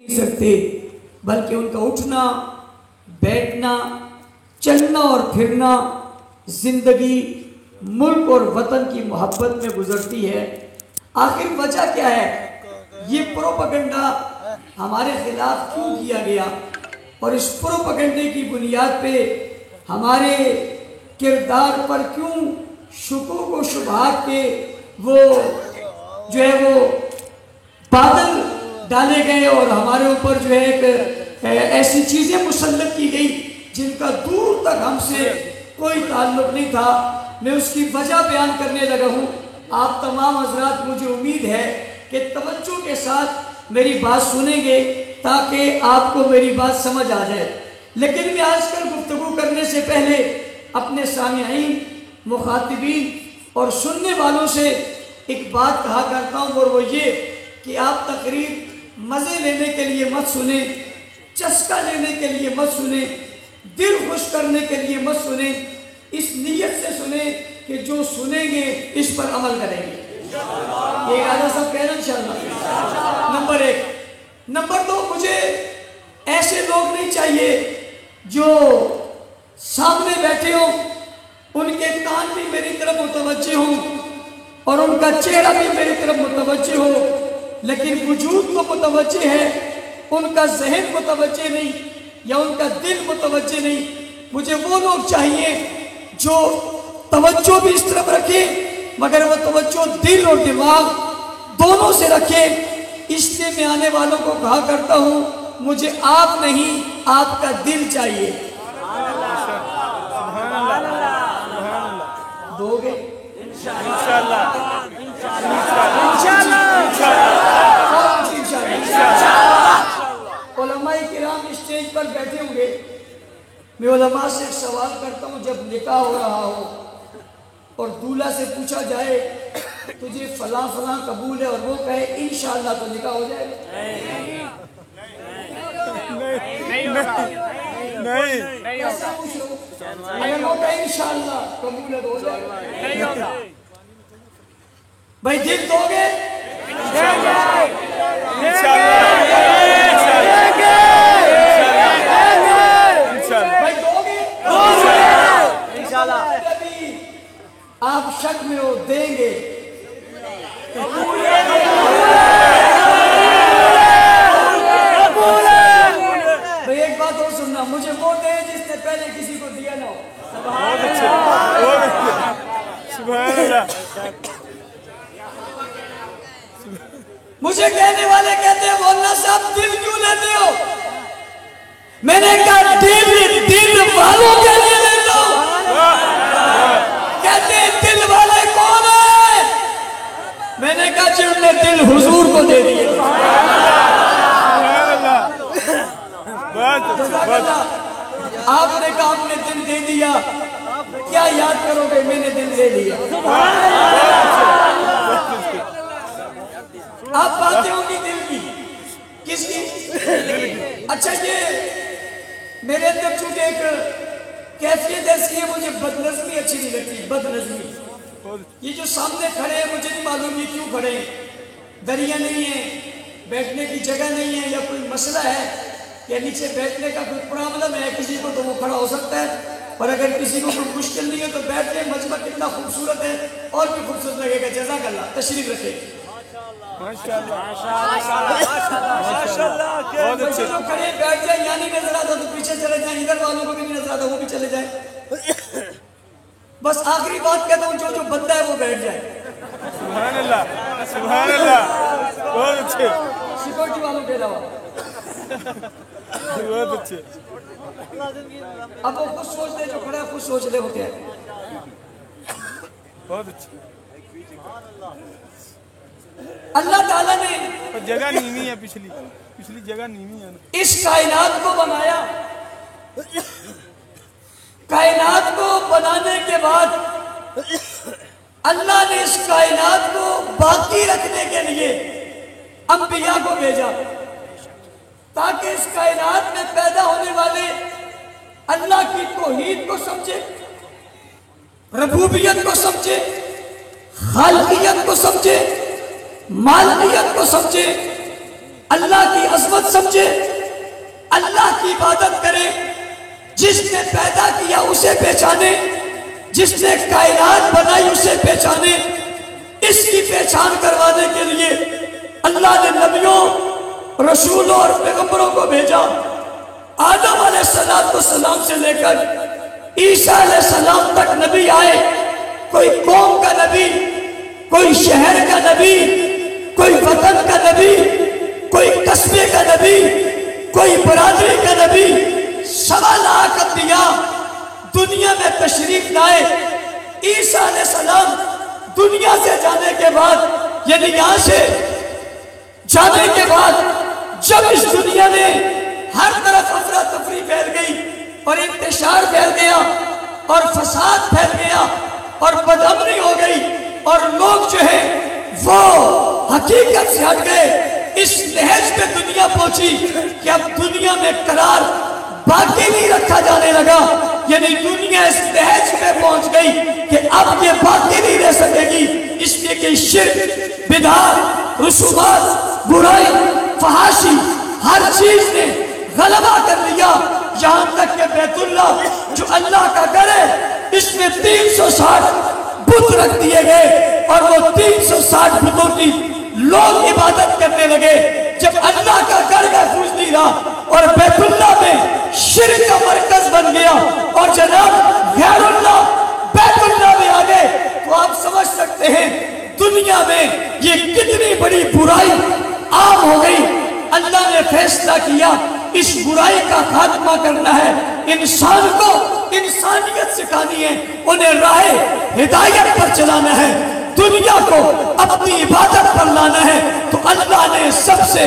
نہیں سکتے، بلکہ ان کا اٹھنا بیٹھنا چلنا اور پھرنا زندگی ملک اور وطن کی محبت میں گزرتی ہے۔ آخر وجہ کیا ہے؟ یہ پروپیگنڈا ہمارے خلاف کیوں کیا گیا اور اس پروپیگنڈے کی بنیاد پہ ہمارے کردار پر کیوں شکوک و شبہات کے وہ جو ہے وہ بادل ڈالے گئے اور ہمارے اوپر جو ہے ایک ایسی چیزیں مسلط کی گئی جن کا دور تک ہم سے کوئی تعلق نہیں تھا۔ میں اس کی وجہ بیان کرنے لگا ہوں۔ آپ تمام حضرات مجھے امید ہے کہ توجہ کے ساتھ میری بات سنیں گے تاکہ آپ کو میری بات سمجھ آ جائے۔ لیکن میں آج کل گفتگو کرنے سے پہلے اپنے سامعین، مخاطبین اور سننے والوں سے ایک بات کہا کرتا ہوں، اور وہ یہ کہ آپ تقریر مزے لینے کے لیے مت سنیں، چسکا لینے کے لیے مت سنیں، دل خوش کرنے کے لیے مت سنیں، اس نیت سے سنیں کہ جو سنیں گے اس پر عمل کریں گے۔ یہ اعلیٰ صاحب کہنا انشاءاللہ۔ نمبر 1۔ نمبر 2، مجھے ایسے لوگ نہیں چاہیے جو سامنے بیٹھے ہوں، ان کے کان بھی میری طرف متوجہ ہوں اور ان کا چہرہ بھی میری طرف متوجہ ہو، لیکن وجود کو متوجہ ہے، ان کا ذہن متوجہ نہیں یا ان کا دل متوجہ نہیں۔ مجھے وہ لوگ چاہیے جو توجہ بھی اس طرف رکھیں مگر وہ توجہ دل اور دماغ دونوں سے رکھیں۔ اس لیے میں آنے والوں کو کہا کرتا ہوں، مجھے آپ نہیں، آپ کا دل چاہیے۔ دو گے؟ انشاءاللہ۔ علماء کرام اسٹیج پر بیٹھے ہوں گے، میں علماء سے ایک سوال کرتا ہوں، جب نکاح ہو رہا ہو اور دولہا سے پوچھا جائے تجھے فلاں فلاں قبول ہے اور وہ کہے انشاءاللہ، تو نکاح ہو جائے گا؟ نہیں ایسا پوچھ لو، اگر وہ کہے انشاءاللہ قبول ہے تو ہو جائے گا؟ بھائی دل دو گے؟ آپ شک میں ہو، دیں گے؟ بھئی ایک بات اور سننا، مجھے وہ دے جس نے پہلے کسی کو دیا نہ ہو۔ سبحان اللہ۔ مجھے کہنے والے کہتے ہیں مولانا صاحب دل کیوں لیتے ہو؟ میں نے کہا دل والوں کے لیے لیتا ہوں۔ کہتے ہیں دل والے کون ہیں؟ میں نے کہا جن نے دل حضور کو دے دیے۔ آپ نے کہا آپ نے دل دے دیا، کیا یاد کرو گے؟ میں نے دل دے دیا۔ آپ باتیں ہوگی دل کی، کس کی؟ اچھا، یہ میرے اندر چونکہ ایک کیفیت ایسی ہے، مجھے بدنظمی اچھی نہیں لگتی۔ بدنظمی، یہ جو سامنے کھڑے ہیں مجھے نہیں معلوم یہ کیوں کھڑے ہیں، دریا نہیں ہے، بیٹھنے کی جگہ نہیں ہے، یا کوئی مسئلہ ہے یا نیچے بیٹھنے کا کوئی پرابلم ہے کسی کو تو وہ کھڑا ہو سکتا ہے، اور اگر کسی کو کوئی مشکل نہیں ہے تو بیٹھ کے مجمع کتنا خوبصورت ہے اور بھی خوبصورت لگے گا۔ جزاک اللہ، تشریف رکھے۔ جو کھڑے بیٹھ جائیں یعنی نظر آتا تو پیچھے چلے جائیں، ادھر والوں کو بھی نہیں نظر آتا وہ بھی چلے جائیں۔ بس آخری بات کہتا ہوں، جو بندہ ہے وہ بیٹھ جائے۔ سبحان اللہ، سبحان اللہ، بہت اچھے۔ سیکورٹی والوں کے علاوہ بہت اچھے۔ اب وہ خود سوچ لے، جو کھڑا ہے خود سوچ لے وہ کیا ہے۔ بہت اچھے۔ اللہ تعالیٰ نے جگہ نیمی ہے، پچھلی جگہ نیمی ہے۔ اس کائنات کو بنایا، کائنات کو بنانے کے بعد اللہ نے اس کائنات کو باقی رکھنے کے لیے انبیاء کو بھیجا تاکہ اس کائنات میں پیدا ہونے والے اللہ کی توحید کو سمجھے، ربوبیت کو سمجھے، خالقیت کو سمجھے، مالکیت کو سمجھے، اللہ کی عظمت سمجھے، اللہ کی عبادت کرے، جس نے پیدا کیا اسے پہچانے، جس نے کائنات بنائی اسے پہچانے۔ اس کی پہچان کروانے کے لیے اللہ نے نبیوں، رسولوں اور پیغمبروں کو بھیجا۔ آدم علیہ السلام سے لے کر عیسیٰ علیہ السلام تک نبی آئے۔ کوئی قوم کا نبی، کوئی شہر کا نبی، کوئی وطن کا نبی، کوئی قصبے کا نبی، کوئی برادری کا نبی، 1.25 لاکھ انبیاء دنیا میں تشریف لائے۔ عیسیٰ علیہ السلام دنیا سے جانے کے بعد، یعنی یہاں سے جانے کے بعد، جب اس دنیا میں ہر طرف افراتفری پھیل گئی اور انتشار پھیل گیا اور فساد پھیل گیا اور بدامنی ہو گئی اور لوگ جو ہے وہ حقیقت سے ہٹ گئے، اس لحاظ پہ دنیا پہنچی کہ اب دنیا میں قرار باقی نہیں رکھا جانے لگا، یعنی دنیا اس لحاظ پہ پہنچ گئی کہ اب یہ باقی نہیں رہ سکے گی، اس لیے کہ شرک، بدعت، رسومات، برائی، فحاشی، ہر چیز نے غلبہ کر لیا، یہاں تک کہ بیت اللہ جو اللہ کا گھر ہے اس میں 360 بت رکھ دیے گئے اور وہ 360 بتوں کی لوگ عبادت کرنے لگے۔ جب اللہ کا گھر محفوظ نہیں رہا اور بیت اللہ میں شرک کا مرکز بن گیا اور جناب غیر اللہ بیت اللہ میں آ گئے، تو آپ سمجھ سکتے ہیں دنیا میں یہ کتنی بڑی برائی عام ہو گئی۔ اللہ نے فیصلہ کیا اس برائی کا خاتمہ کرنا ہے، انسان کو انسانیت سکھانی ہے، انہیں راہ ہدایت پر چلانا ہے، دنیا کو اپنی عبادت پر لانا ہے۔ تو اللہ نے سب سے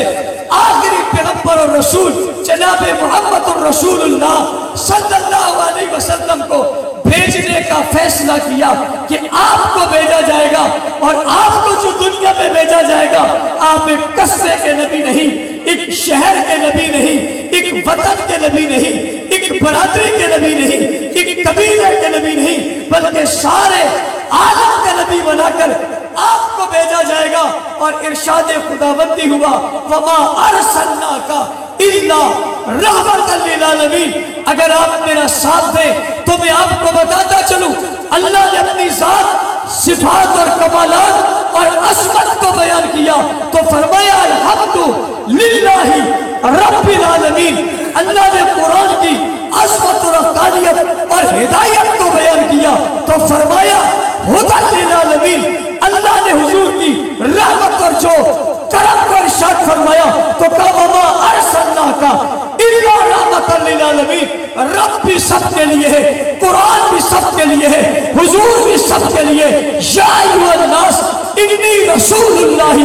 آخری پیغمبر اور رسول جناب محمد الرسول اللہ صلی اللہ علیہ وسلم کو بھیجنے کا فیصلہ کیا کہ آپ کو بھیجا جائے گا، اور آپ کو جو دنیا میں بھیجا جائے گا، آپ ایک قصبے کے نبی نہیں، ایک شہر کے نبی نہیں، ایک وطن کے نبی نہیں، ایک برادری کے نبی نہیں، ایک قبیلے کے نبی نہیں، بلکہ سارے عالم کا نبی بنا کر آپ کو بھیجا جائے گا۔ اور ارشاد خداوندی ہوا وما ارسلناک الا رحمۃ للعالمین۔ اگر آپ میرا ساتھ دیں تو میں آپ کو بتاتا چلوں، اللہ نے اپنی ذات، صفات اور کمالات اور عظمت کو بیان کیا تو فرمایا الحمد للہ رب العالمین۔ اللہ نے قرآن کی عظمت اور افضلیت اور ہدایت کو بیان کیا تو فرمایا ہدی للعالمین۔ اللہ نے حضور کی رحمت اور جو کرم کو ارشاد فرمایا تو کہا وما ارسلناک الا رحمۃ للعالمین۔ رب بھی سب کے لیے ہے، قرآن بھی سب کے لیے ہے، حضور بھی سب کے لیے۔ یا ایھا الناس انی رسول اللہ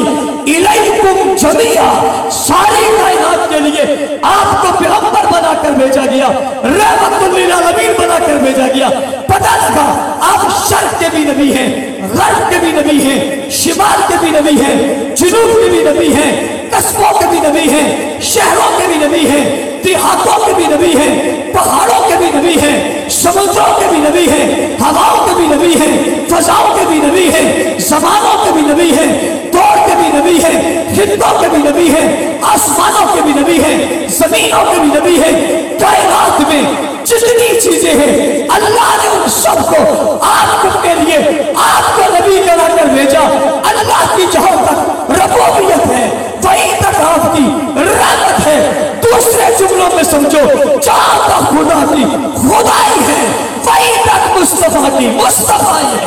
الیکم جمیعا، ساری کائنات کے لیے آپ کو پیغمبر بنا کر بھیجا گیا، رحمت للعالمین بنا کر بھیجا گیا۔ پتہ لگا آپ شرق کے بھی نبی ہیں، غرب کے بھی نبی ہیں، شمال کے بھی نبی ہیں، جنوب کے بھی نبی ہیں، قصبوں کے بھی نبی ہیں، شہروں کے بھی نبی ہیں، دیہاتوں کے بھی نبی ہیں، پہاڑوں کے بھی نبی ہیں، سمندروں کے بھی نبی ہیں، ہواؤں کے بھی نبی ہیں، فضاؤں کے بھی نبی ہیں، زمانوں کے بھی نبی ہیں، دور کے بھی نبی ہیں، خطوں کے بھی نبی ہیں، آسمانوں کے بھی نبی ہیں، زمینوں کے بھی نبی ہیں۔ کائنات میں جتنی چیزیں ہیں اللہ نے ان سب کو آپ کے لیے آپ کو نبی بنا کر بھیجا۔ اللہ کی جہاں تک ربوبیت ہے وہیں تک آپ کی رحمت ہے۔ دوسرے جملوں میں سمجھو، جہاں تک خدا کی خدائی ہے وہیں تک مصطفیٰ کی مصطفیٰ ہے۔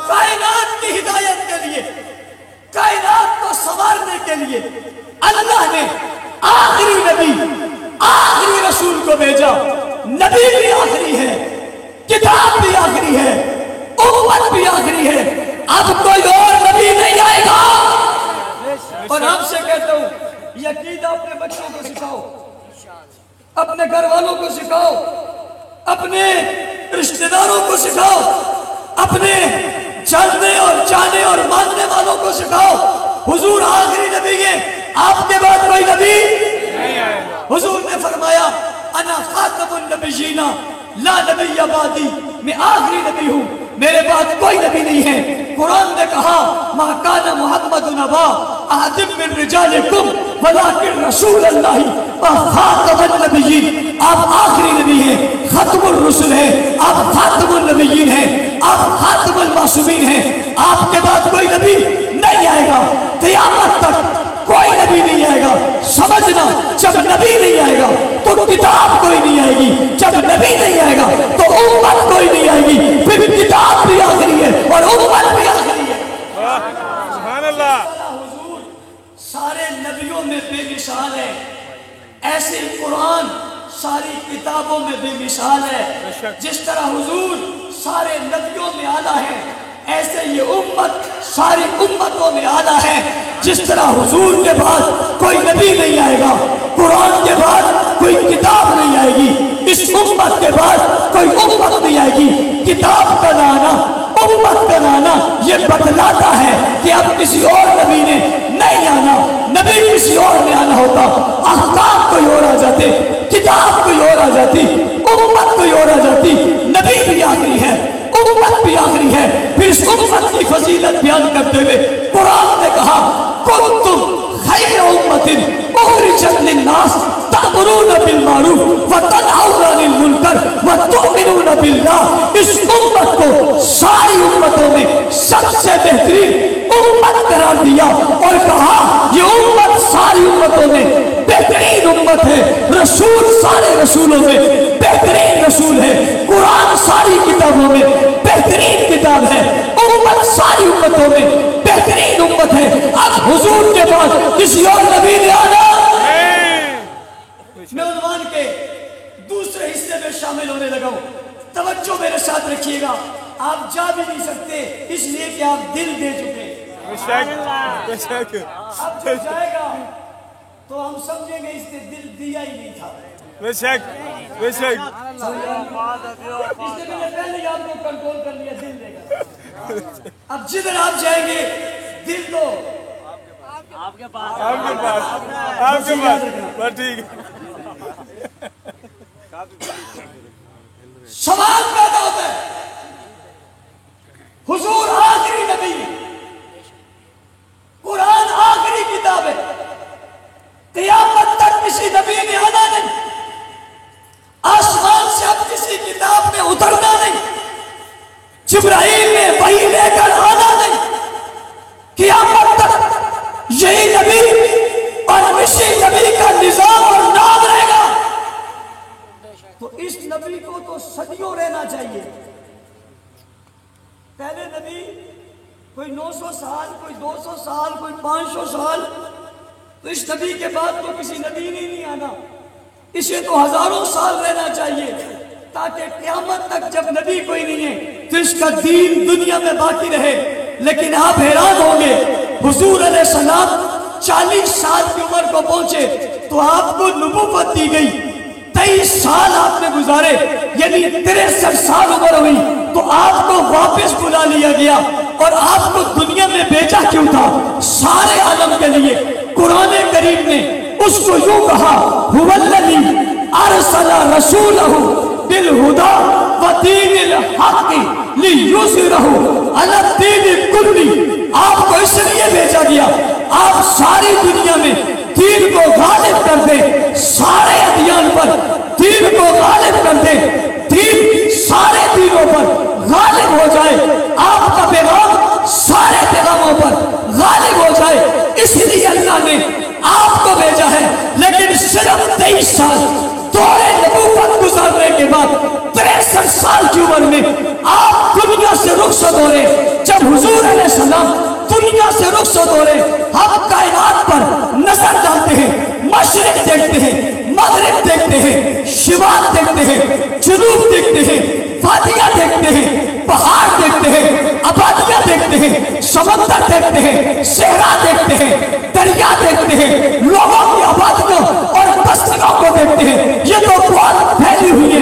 کائنات کی ہدایت کے لیے، کائنات کو سنوارنے کے لیے اللہ نے آخری نبی، آخری رسول کو بھیجا۔ نبی بھی آخری ہے، کتاب بھی آخری ہے، امت بھی آخری ہے، اب کوئی اور نبی نہیں آئے گا۔ اور آپ سے کہتا ہوں یہ عقیدہ اپنے بچوں کو سکھاؤ، اپنے گھر والوں کو سکھاؤ، اپنے رشتہ داروں کو سکھاؤ، اپنے جاننے اور جانے اور ماننے والوں کو سکھاؤ۔ حضور آخری نبی ہے، آپ کے بعد کوئی نبی نہیں آئے گا۔ حضور نے فرمایا انا خاتم النبیین لا نبی بعدی، میں آخری نبی ہوں، میرے بعد کوئی نبی نہیں ہے۔ قرآن نے کہا ما کان محمد نبا احد من رجالکم ولکن رسول اللہ وخاتم النبیین۔ آپ آخری نبی ہیں، ختم الرسل ہیں، آپ خاتم النبیین ہیں، آپ خاتم المعصومین ہیں۔ آپ کے بعد کوئی نبی نہیں آئے گا، قیامت تک کوئی نبی نہیں آئے گا۔ سمجھنا، جب نبی نہیں آئے گا تو کتاب کوئی نہیں آئے گی، جب نبی نہیں آئے گا تو امت کوئی نہیں آئے گی، پھر کتاب بھی آخری ہے اور امت بھی آخری ہے۔ سبحان اللہ۔ حضور سارے نبیوں میں بے مثال ہے، ایسے قرآن ساری کتابوں میں بے مثال ہے۔ جس طرح حضور سارے نبیوں میں اعلیٰ ہے، ایسے یہ امت ساری امتوں میں اعلیٰ ہے۔ جس طرح حضور کے بعد کوئی نبی نہیں آئے گا، قرآن کے بعد کوئی کتاب نہیں آئے گی، اس امت کے بعد کوئی امت نہیں آئے گی۔ کتاب کا لانا، امت کا لانا یہ بتلاتا ہے کہ اب کسی اور نبی نے نہیں آنا۔ نبی کسی اور نے آنا ہوتا، احکام کوئی اور آ جاتے، کتاب کوئی اور آ جاتی، امت کوئی اور آ جاتی۔ نبی بھی آخری ہے، امت بھی آخری ہے۔ پھر اس امت کی فضیلت بیان کرتے ہوئے قرآن نے کہا کنتم خیر امت اخرجت للناس تأمرون بالمعروف وتنہون عن المنکر وتؤمنون باللہ۔ اس امت کو ساری امتوں میں سب سے بہترین امت قرار دیا اور کہا یہ امت ساری امتوں میں بہترین امت ہے۔ رسول سارے رسولوں میں بہترین رسول ہے، قرآن ساری کتابوں میں بہترین کتاب ہے، امت ساری امتوں میں بہترین امت ہے۔ اب حضور کے بعد کسی اور نبی نے آنا۔ میں عنوان کے دوسرے حصے میں شامل ہونے لگا ہوں، توجہ میرے ساتھ رکھیے گا۔ آپ جا بھی نہیں سکتے اس لیے کہ آپ دل دے چکے۔ اب جو جائے گا تو ہم سمجھیں گے اس نے دل دیا ہی نہیں تھا۔ بے شک بے شک۔ اس نے میں نے پہلے ہی آپ کو کنٹرول کر لیا، دل دے گا۔ اب جدھر آپ جائیں گے دل دو آپ کے پاس آپ کے پاس بس ٹھیک ہے۔ سوال پیدا ہوتا ہے، حضور آخری نبی ہے، قرآن آخری کتاب ہے، قیامت تک کسی نبی نے آنا نہیں، آسمان سے اب کسی کتاب میں اترنا نہیں، جبرائیل نے وحی لے کر آنا نہیں، قیامت تک یہی نبی اور اسی نبی کا نظام اور نام رہے گا۔ تو اس نبی کو تو صدیوں رہنا چاہیے۔ پہلے نبی کوئی 900 سال، کوئی 200 سال، کوئی 500 سال، تو اس نبی کے بعد تو کسی نبی نے نہیں آنا، اسے تو ہزاروں سال رہنا چاہیے، تاکہ قیامت تک جب نبی کوئی نہیں ہے تو اس کا دین دنیا میں باقی رہے۔ لیکن آپ حیران ہوں گے، حضور علیہ السلام 40 سال کی عمر کو پہنچے تو آپ کو نبوت دی گئی، 23 سال آپ نے گزارے، یعنی 63 سال عمر ہوئی تو آپ کو واپس بلا لیا گیا۔ اور آپ کو دنیا میں بھیجا کیوں تھا؟ سارے عالم کے لیے۔ قرآن کریم نے اس کو یوں کہا هو الذی ارسل رسولہ بالہدی ودین الحق لیظہرہ علی الدین کلہ۔ آپ کو اس لیے بھیجا گیا آپ ساری دنیا میں دین کو غالب کر دیں، سارے ادیان پر دین کو غالب کر دیں، دین سارے دینوں پر غالب ہو جائے، آپ کا پیغام سارے پیغاموں پر غالب ہو جائے۔ اس لیے اللہ نے آپ کو بھیجا ہے۔ لیکن صرف 23 سال دور نبوت گزارنے کے بعد 63 سال کی عمر میں آپ دنیا سے رخصت ہو رہے۔ جب حضور علیہ السلام دنیا سے رخصت ہو رہے، ہم کائنات پر نظر ڈالتے ہیں، مشرق دیکھتے ہیں، مغرب دیکھتے ہیں، شمال دیکھتے ہیں، جنوب دیکھتے ہیں، وادیاں دیکھتے ہیں، پہاڑ دیکھتے ہیں، آبادیاں دیکھتے ہیں، سمندر دیکھتے ہیں، صحرا دیکھتے ہیں، دریا دیکھتے ہیں، لوگوں کی آبادیوں اور بستیوں کو دیکھتے ہیں۔ یہ تو بہت پھیلی ہوئی ہے۔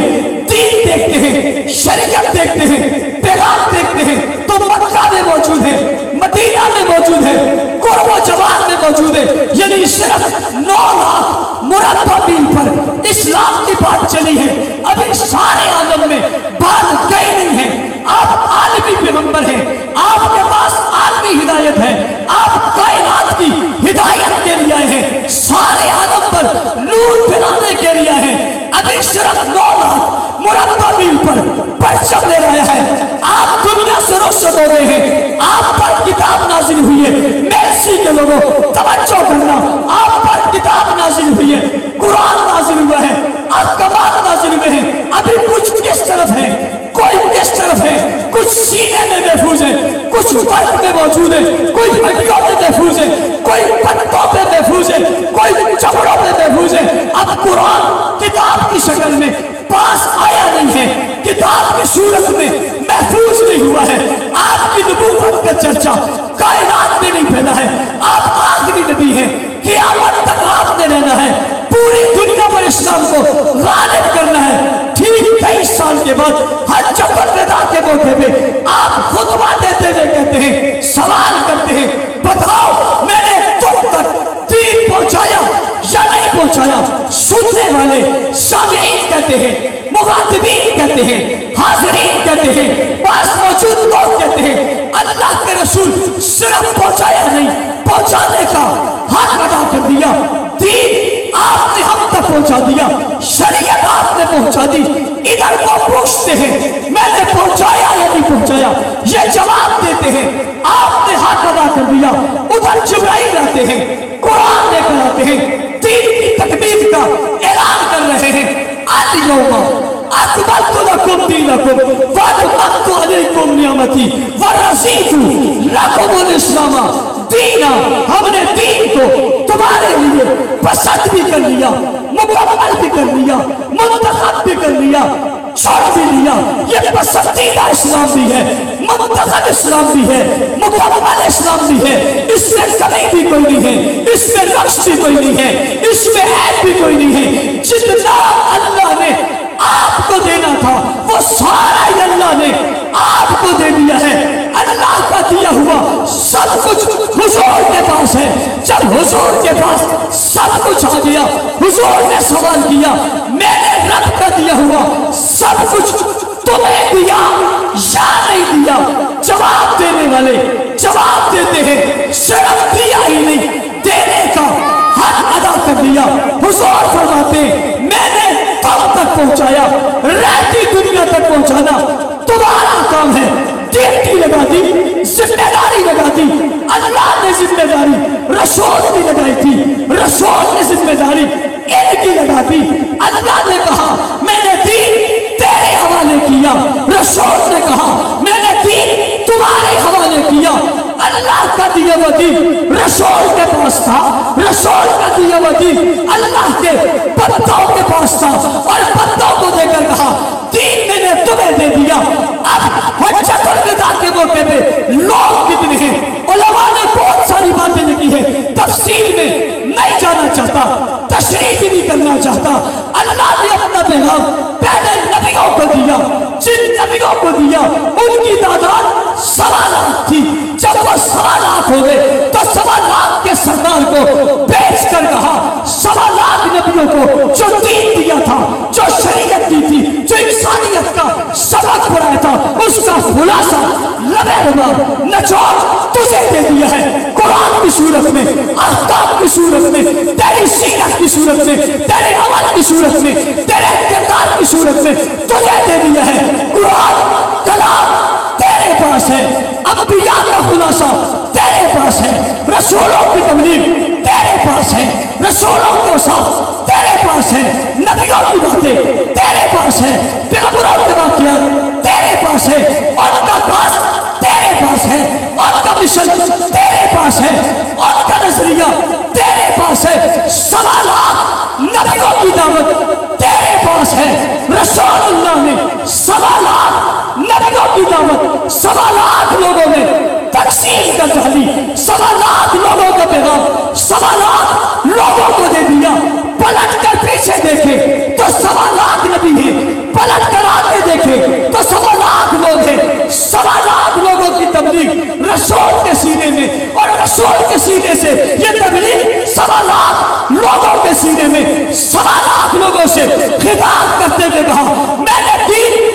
دین دیکھتے ہیں، شریعت دیکھتے ہیں، پیغام دیکھتے ہیں تو مکہ میں موجود ہے، مدینہ میں موجود ہے، قرب و جوار میں موجود ہے۔ یعنی صرف 9 لاکھ مربع میل پر اسلام کی بات چلی ہے، ابھی سارے عالم میں بات گئی نہیں ہے۔ آپ عالمی پیغمبر ہیں، آپ کے پاس عالمی ہدایت ہے، آپ کائنات کی ہدایت کے لیے آئے ہیں، سارے عالم پر نور پھیلانے کے لیے آئے ہیں۔ ابھی صرف 9 لاکھ مربع میل پر پرچم لے رہے ہیں، آپ دنیا سے رخصت ہو رہے ہیں، آپ پر کتاب نازل ہوئی ہے۔ میرسی کے لوگوں توجہ کرنا، آپ پر کتاب نازل ہوئی ہے، قرآن نازل ہوا ہے، احکامات نازل ہوئے ہیں۔ ابھی کچھ کس طرف ہے، کوئی کس طرف ہے، کچھ سینے میں محفوظ ہے، کچھ برف میں موجود ہے، کوئی ہڈیوں میں محفوظ ہے، کوئی پتوں پہ محفوظ ہے، کوئی چمڑوں پہ محفوظ ہے۔ اب قرآن کتاب کی شکل میں پاس آیا نہیں ہے، کتاب کی صورت میں محفوظ نہیں ہوا ہے۔ آپ کی نبوت کا چرچا کائنات میں نہیں پھیلا ہے، آپ آخری نبی ہیں، قیامت تک آپ نے رہنا ہے، پوری دنیا پر اسلام کو غالب کرنا ہے۔ ٹھیک 23 سال کے بعد حجۃ الوداع کے موقع پہ آپ خطبہ دیتے ہوئے کہتے ہیں، سوال کرتے ہیں، بتاؤ میں نے تم تک دین پہنچایا یا نہیں پہنچایا؟ سننے والے سامعین کہتے ہیں، مخاطبین کہتے ہیں، حاضرین کہتے ہیں، پاس موجود لوگ کہتے ہیں، اللہ کے رسول صرف پہنچایا نہیں، پہنچانے کا حق ادا کر دیا۔ دین آپ نے ہم تک پہنچا دیا، شریعت آپ نے پہنچا دی۔ ادھر وہ پوچھتے ہیں میں نے پہنچایا یا نہیں پہنچایا، یہ جواب دیتے ہیں آپ نے حق ادا کر دیا۔ ادھر جبرائیل آتے ہیں، قرآن لے کر آتے ہیں، دین کی تکمیل کا اعلان کر رہے ہیں۔ الیوم اکملت لکم دینکم واتممت علیکم نعمتی ورضیت لکم الاسلام دینا۔ ہم نے دین کو تمہارے لیے پسند بھی کر لیا، مکمل بھی کر لیا، منتخب بھی کر لیا، چھوڑ بھی لیا۔ یہ پسندیدہ اسلام بھی ہے، منتخب اسلام بھی ہے، مکمل اسلام بھی ہے۔ اس میں کمی بھی کوئی نہیں ہے، اس میں نقص بھی کوئی نہیں ہے، اس میں عیب بھی کوئی نہیں ہے۔ جتنا اللہ نے آپ کو دینا تھا وہ سارا ہی اللہ نے آپ کو دے دیا ہے۔ اللہ کا دیا ہوا سب کچھ حضور کے پاس ہے۔ جب حضور کے پاس سب کچھ آ گیا، حضور نے سوال کیا میں نے رب کا دیا ہوا سب کچھ تمہیں دیا یا نہیں دیا؟ جواب دینے والے جواب دیتے ہیں صرف دیا ہی نہیں، دینے کا حق ادا کر دیا۔ حضور فرماتے میں نے تم تک پہنچایا، رہتی دنیا تک پہنچانا تمہارا کام ہے۔ ڈیوٹی لگا دی، ذمہ داری لگا دی، اللہ نے ذمہ داری رسول کی لگائی تھی، رسول نے ذمہ داری ان کی لگا دی۔ اللہ نے کہا میں نے دین تیرے حوالے کیا، رسول نے کہا میں نے دین تمہارے حوالے کیا۔ اللہ کا دیا ہوا دین رسول کے پاس تھا، رسول کا دیا ہوا دین اللہ کے بندوں کے پاس تھا، اور بندوں کو دے کر کہا دین میں نے تمہیں دے دیا۔ اب حجۃ الوداع کے موقع پہ لوگ کتنے ہیں؟ علماء نے بہت ساری باتیں لکھی ہیں، تفصیل میں نہیں جانا چاہتا، تشریح بھی نہیں کرنا چاہتا۔ اللہ نے اپنا پیغام پہلے نبیوں کو دیا، جن نبیوں کو دیا ان کی تعداد 1.25 لاکھ تھی۔ جب وہ 1.25 لاکھ ہو گئے تو 1.25 لاکھ کے سردار کو بیچ کر کہا 1.25 لاکھ نبیوں کو جو دین دیا تھا، جو شریعت دی تھی، جو انسانیت کا سبق پڑھایا تھا، اس کا خلاصہ لبے لبا نچوڑ تجھے دے دیا ہے۔ قرآن کی صورت میں، احکام کی صورت میں، تیری سیرت کی صورت میں، تیرے عمل کی صورت میں، تیرے کردار کی صورت میں تجھے دے دیا ہے۔ قرآن کلام تیرے پاس ہے، انبیاء کا خلاصہ تیرے پاس ہے، رسولوں کی تبلیغ تیرے پاس ہے، رسولوں کے ساتھ تیرے پاس ہے، نبیوں کی باتیں تیرے پاس ہے، پیغمبروں کے واقعات تیرے پاس ہے، ان کا پاس تیرے پاس ہے، ان کا مشن تیرے پاس ہے، ان کا نظریہ تیرے پاس ہے۔ 1.25 لاکھ نبیوں کی دعوت تیرے پاس ہے، رسول اللہ نے 1.25 لاکھ نبیوں کی دعوت 1.25 لاکھ لوگوں نے تقسیم کر ڈالی، 1.25 لاکھ لوگوں کا پیغام 1.25 لاکھ لوگوں کو دے دیا۔ پلٹ کر پیچھے دیکھے تو 1.25 لاکھ نبی ہیں، پلٹ کر آگے دیکھے تو 1.25 لاکھ لوگ ہیں۔ 1.25 لاکھ لوگوں کی تبلیغ رسول کے سینے میں، اور رسول کے سینے سے یہ تبلیغ 1.25 لاکھ لوگوں کے سینے میں 1.25 لاکھ لوگوں سے خطاب کرتے ہوئے کہا میں نے دین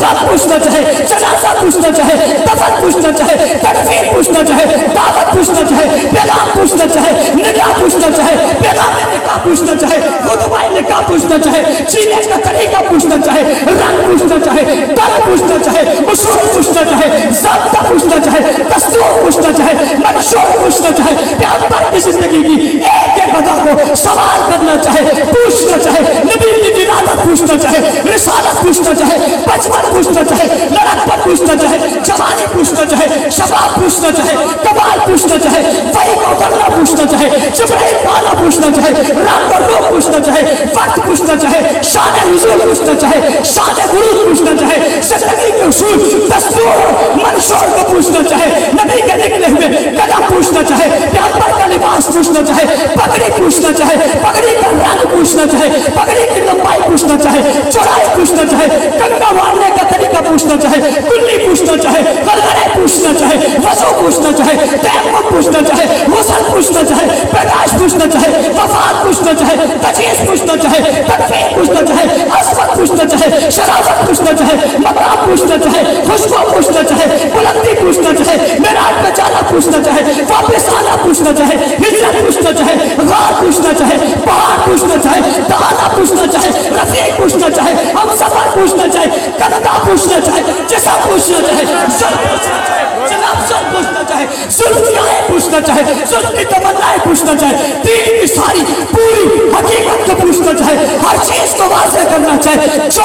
غم پوچھنا چاہے, جنازہ پوچھنا چاہے, دفن پوچھنا چاہے, تکفیر پوچھنا چاہے, دعوت پوچھنا چاہے, پیغام پوچھنا چاہے, نکاح پوچھنا چاہے, پیغام نکاح پوچھنا چاہے, خطبہ نکاح پوچھنا چاہے, جینے کا طریقہ پوچھنا چاہے, رنگ پوچھنا چاہے, در پوچھنا چاہے, اصول پوچھنا چاہے, ضابطہ پوچھنا چاہے, دستور پوچھنا چاہے, منشور پوچھنا چاہے, پیغمبر کی زندگی کی ایک ایک ادا کو سوال کرنا چاہے, پوچھنا چاہے, نبی کی ولادت پوچھنا چاہے, رسالت پوچھنا چاہے, بچپن پوچھنا چاہے, لڑکپن پوچھنا چاہے, جوانی پوچھنا چاہے, شباب پوچھنا چاہے, کمال پوچھنا چاہے, وحی کا اترنا پوچھنا چاہے, جبرائیل کا آنا پوچھنا چاہے, رنگ اور روح پوچھنا چاہے, وقت پوچھنا چاہے, شان نزول پوچھنا چاہے, شان غروب پوچھنا چاہے, زندگی کے اصول, دستور, منشور کو پوچھنا چاہے, نبی کے نکلے ہوئے قدم پوچھنا چاہے, پیغمبر کا لباس پوچھنا چاہے, پگڑی پوچھنا چاہے, پگڑی کا رنگ پوچھنا چاہے, پگڑی کی لمبائی پوچھنا چاہے, چوڑائی پوچھنا چاہے, کنگا مارنے کا طریقہ پوچھنا چاہے, کلی پوچھنا چاہے, غلغلے پوچھنا چاہے, وضو پوچھنا چاہے, تیمم پوچھنا چاہے, غسل پوچھنا چاہے, پیدائش پوچھنا چاہے, وفات پوچھنا چاہے, تجہیز پوچھنا چاہے, تکفیر پوچھنا چاہے, عصمت پوچھنا چاہے, شرافت پوچھنا چاہے, مقام پوچھنا چاہے, خوشبو پوچھنا چاہے, بلندی پوچھنا چاہے, معراج پہ جانا پوچھنا چاہے, واپس آنا پوچھنا چاہے, ہجرت پوچھنا چاہے, غار پوچھنا چاہے, پہاڑ پوچھنا چاہے, دانا پوچھنا چاہے, رفیق پوچھنا چاہے, ہم سفر پوچھنا چاہے, کندا پوچھنا چاہے, جسم پوچھنا چاہے, سر پوچھنا چاہے, جناب سر پوچھنا چاہے, سلطیاں پوچھنا چاہے, سلط کی تمنائیں پوچھنا چاہے, دین کی ساری پوری حقیقت کو پوچھنا چاہے, ہر چیز کو واضح کرنا چاہے, جو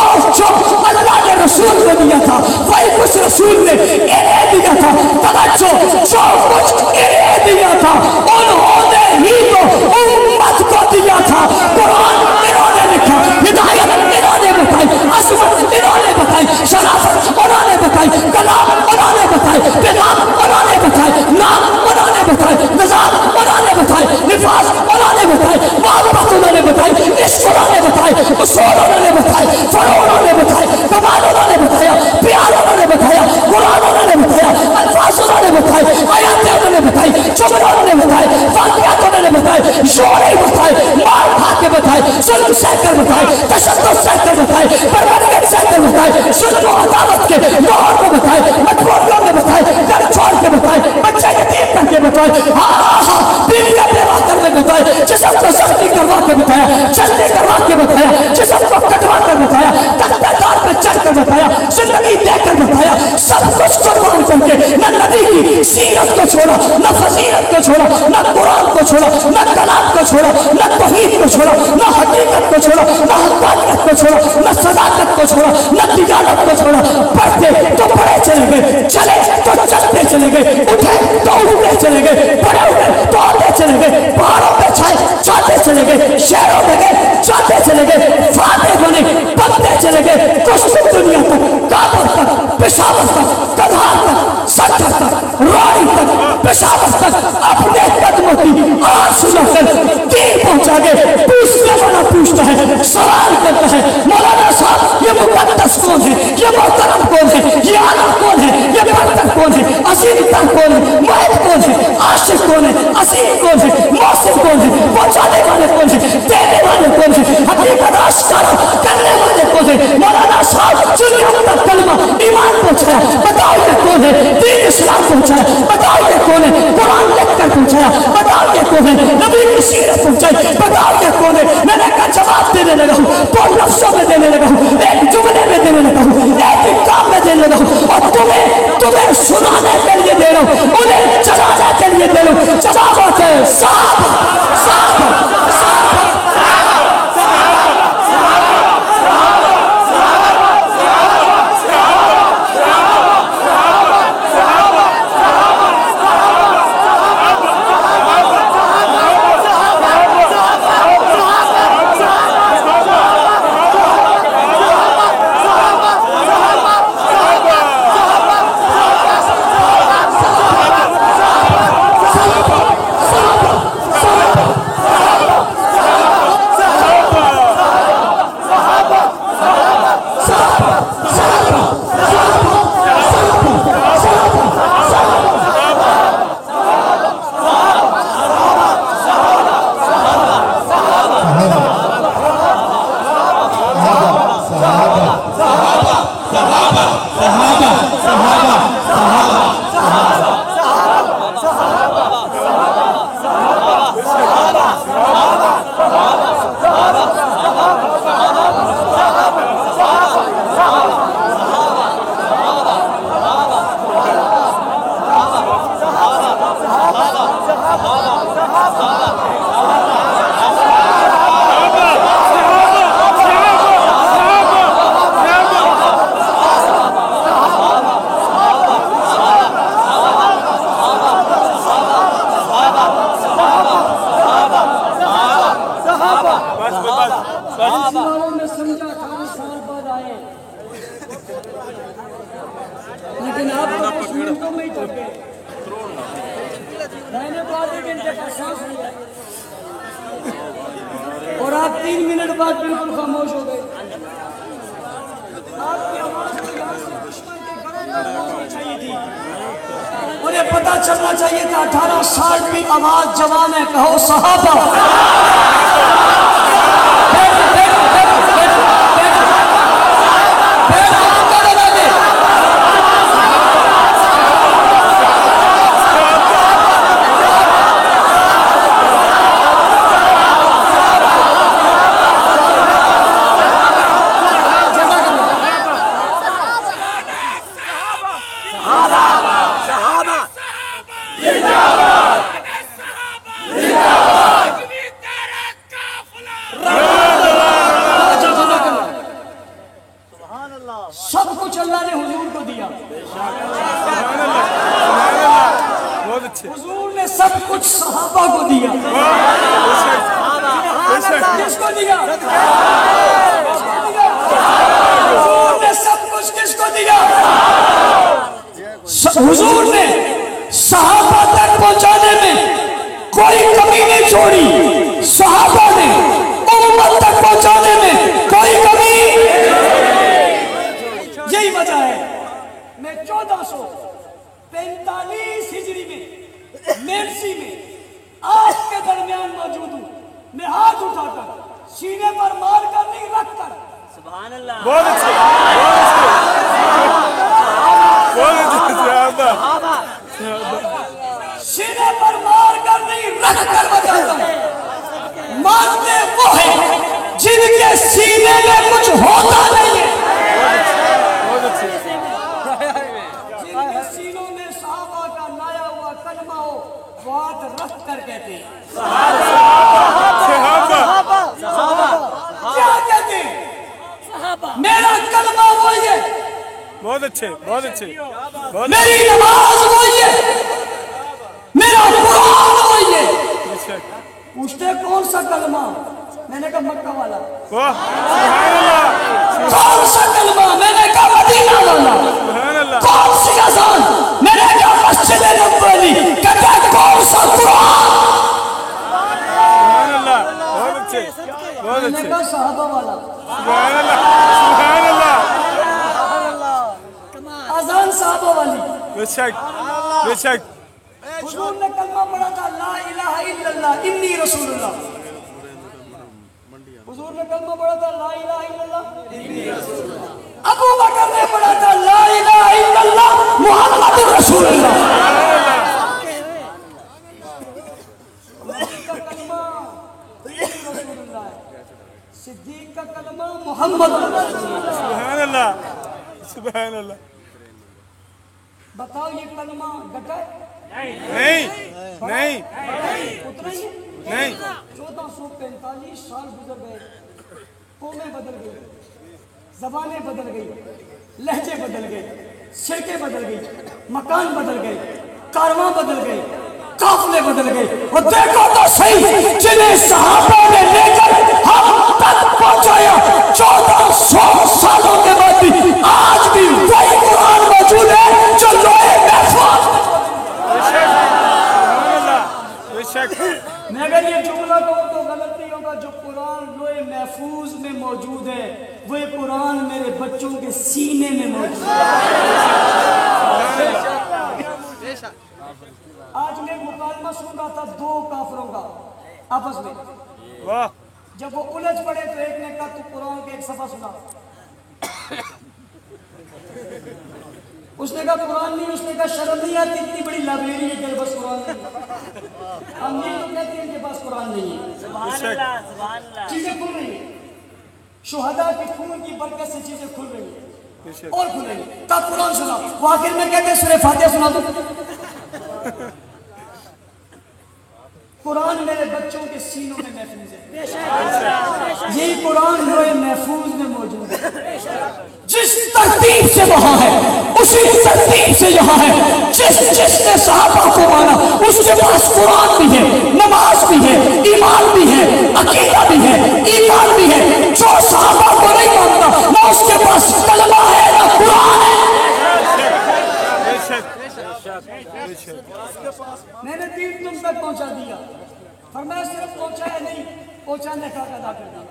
اللہ نے رسول کو دیا تھا وہی کچھ رسول نے انہیں دیا تھا, توجہ, جو کچھ انہیں دیا تھا انہوں نے ہی تو امت کو دیا تھا. قرآن انہوں نے لکھا, ہدایت انہوں نے بتائی, عصمت انہوں نے بتائی, شرافت انہوں نے بتائی, کلام انہوں نے بتائی, پیغام انہوں نے بتائی, نام انہوں نے بتائی, نظام انہوں نے بتائی, نفاذ انہوں نے بتائی, محبت انہوں نے بتائی, عشق انہوں نے بتائی, اصول انہوں نے بتائی, فروع انہوں نے بتائی, کمال انہوں نے بتایا, پیار انہوں نے بتایا, قرآن انہوں نے بتایا, الفاظ انہوں نے بتائی, آیاتیں انہوں نے بتائی, جملے انہوں نے بتائی, واقعات انہوں نے بتائی, شعریں بتائی, مار کھا کے بتائی, ظلم سہ کر بتائی, تشدد سہ کر بتائی, بربریت سہ کر بتائی, ظلم و عداوت کے دور کو بتائی, مجبوریوں نے بتائی, گھر چھوڑ کے بتائی, بچے یتیم کر کے بتائی, بیوی کا بیوہ کر کے بتائی, جسم کو سختی کروا کے بتایا, چلنے کروا کے بتایا, جسم کو کٹوا کر بتایا, تختہ دار پہ چڑھ کر بتایا, زندگی دے کر بتایا, سب کچھ قربان کر کے, نہ نبی کی سیرت کو چھوڑا, نہ فضیلت کو چھوڑا, نہ قرآن کو چھوڑا, نہ کلام کو چھوڑا, نہ توحید کو چھوڑا, نہ حقیقت کو چھوڑا, نہ حقانیت کو چھوڑا, نہ صداقت کو چھوڑا, نہ دیانت کو چھوڑا. پڑھتے تو پڑھے چلے گئے, چلے تو چلتے چلے گئے, اٹھے تو اٹھتے چلے گئے, پڑے ہوئے تو آتے چلے گئے, پہاڑوں پہ چھائے جاتے چلے گئے, شہروں میں گئے جاتے چلے گئے, فاتح بنے بنتے چلے گئے, کشت دنیا تک, کابل تک, پشاور تک, کدھار تک, سٹر تک, روڑی تک, پشاور تک اپنے قدموں کی آج سنا کر دین پہنچا گئے. پوچھنے والا پوچھتا ہے, سوال کرتا ہے, مولانا صاحب یہ مقدس کون ہے, یہ محترم کون ہے, یہ اعلیٰ کون ہے, یہ برتر کون ہے, عظیم تر کون ہے, معید کون ہے, عاشق کون ہے, عظیم کون ہے, محسن کون ہے, پہنچانے والے کون ہے, دینے والے کون ہے, حقیقت آشکارا کرنے والے کون ہے. مولانا صاحب جن نے اپنا کلمہ ایمان پہنچایا, بتاؤ یہ کون ہے, دین اسلام پہنچایا, بتاؤ یہ کون ہے, قرآن لکھ کر پہنچایا, بتاؤ یہ کون ہے, نبی کی سیرت پہنچائی, بتاؤ یہ کون ہے. میں نے کہا جواب دینے لگا ہوں, دو لفظوں میں دینے لگا ہوں, ایک جملے میں دینے لگا ہوں, ایک کام میں دینے لگا ہوں, اور تمہیں سنانے کے لیے دے رہا ہوں, انہیں چلانے کے لیے دے رہا ہوں. جواب ہوتے ہیں صاحب صاحب میں سمجھا 18 سال بعد آئے، لیکن آپ تو 10 منٹوں میں ہی چل گئے. میں نے تو آدھے گھنٹے کا سانس لیا اور آپ 3 منٹ بعد بالکل خاموش ہو گئے. آپ کی آواز دشمن کے گھروں میں پہنچنی چاہیے تھی. انہیں پتہ چلنا چاہیے تھا 18 سال کی آواز جوان ہے. کہو صحابہ. سب کچھ اللہ نے حضور کو دیا. حضور نے سب کچھ صحابہ کو دیا. کس کو دیا؟ حضور نے سب کچھ کس کو دیا؟ حضور نے صحابہ تک پہنچانے میں کوئی کمی نہیں چھوڑی. صحابہ نے امت تک پہنچانے میں کوئی کمی. یہی وجہ ہے میں 1445 ہجری میں میرسی میں آپ کے درمیان موجود ہوں. میں ہاتھ اٹھا کر سینے پر مار کر نہیں رکھ کر. سبحان اللہ. بہت اچھے. سینے پر مار کر نہیں رکھ کر بتاتا ہوں. مانتے وہ ہیں جن کے سینے میں کچھ ہوتا نہیں ہے. جن کے سینوں میں صحابہ کا لایا ہوا کلمہ ہو وہ ہاتھ رکھ کر کہتے ہیں. کیا کہتے ہیں؟ میرا کلمہ وہی ہے. بہت اچھے. بہت اچھے. میری نماز وہی ہے. میرا قرآن وہی ہے. پوچھتے کون سا کلمہ؟ میں نے کہا مکہ والا. کون سا کلمہ؟ میں نے کہا مدینہ والا. کون سی اذان؟ میں نے کہا مسجد نبوی. کہتا کون سا قرآن؟ سبحان اللہ. بہت اچھے. بہت میں نے اچھے. کہا صحابہ والا. سبحان اللہ. سبحان اللہ. اذان صحابہ والی. بے شک. بے شک. حضور نے کلمہ پڑھا تھا لا الہ الا اللہ انی رسول اللہ. حضور نے کلمہ پڑھا تھا لا الہ الا اللہ انی رسول اللہ. ابو بکر نے پڑھا تھا لا الہ الا اللہ محمد رسول اللہ. کا کلمہ رسول اللہ ہے. صدیق کا کلمہ محمد رسول اللہ. سبحان اللہ. سبحان اللہ. بتاؤ یہ کلمہ ڈٹا ہے؟ نہیں. نہیں. اتنا ہی نہیں. 1445 سال گزر گئے. قومیں بدل گئی, زبانیں بدل گئی, لہجے بدل گئے, سڑکیں بدل گئی, مکان بدل گئے, کارواں بدل گئے, قافلے بدل گئے. اور دیکھو تو صحیح جنہیں صحابہ نے لے کر ہم تک پہنچایا 1400 سالوں کے بعد بھی آج بھی وہی قرآن موجود ہے جو لوہے محفوظ. میں اگر یہ جملہ کہوں تو غلط نہیں ہوگا. جو قرآن لوہے محفوظ میں موجود ہے وہ قرآن میرے بچوں کے سینے میں موجود ہے. آج میں مکالمہ سن رہا تھا 2 کافروں کا آپس میں. جب وہ الجھ پڑے تو ایک نے کہا تو قرآن کے ایک صفحہ سنا. اس نے کہا قرآن نہیں. اس نے کہا شرم نہیں آتی اتنی بڑی لائبریری ہے بس قرآن نہیں. ہم یہ تو کہتے ہیں کہ بس قرآن نہیں ہے. سبحان اللہ. سبحان اللہ. چیزیں کھل رہی ہیں. شہداء کے خون کی برکت سے چیزیں کھل رہی ہیں اور کھل رہی ہیں. کہا قرآن سنا. وہ آخر میں کہتے ہیں سورہ فاتحہ سنا دو. قرآن میرے بچوں کے سینوں میں محفوظ ہے، یہی قرآن لوہے محفوظ میں موجود ہے۔ جس ترتیب سے وہاں ہے اسی ترتیب سے یہاں ہے۔ جس نے صحابہ کو مانا اس کے پاس قرآن بھی ہے، نماز بھی ہے، ایمان بھی ہے، عقیدہ بھی ہے، ایمان بھی ہے۔ جو صحابہ کو نہیں مانتا نہ اس کے پاس کلمہ ہے نہ قرآن ہے۔ میں نے دین تم تک پہنچا دیا، فرمایا صرف پہنچایا نہیں، پہنچانے کا ادا کر دیا۔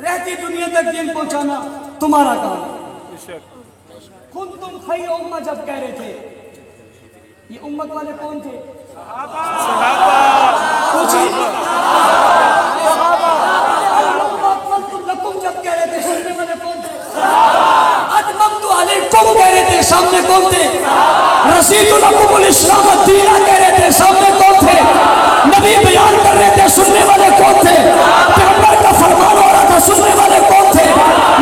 رہتی دنیا تک دین پہنچانا تمہارا کام ہے۔ کنتم خیر امہ جب کہہ رہے تھے، یہ امت والے کون تھے؟ لکم جب کہہ رہے تھے سننے والے کون تھے؟ اتممت علیکم کہہ رہے تھے، سامنے کون تھے؟ رسیت لکم الاسلام دینا کہہ رہے تھے، سامنے کون تھے؟ نبی بیان کر رہے تھے، سننے والے کون تھے؟ پیغمبر کا فرمان ہو رہا تھا، سننے والے کون تھے؟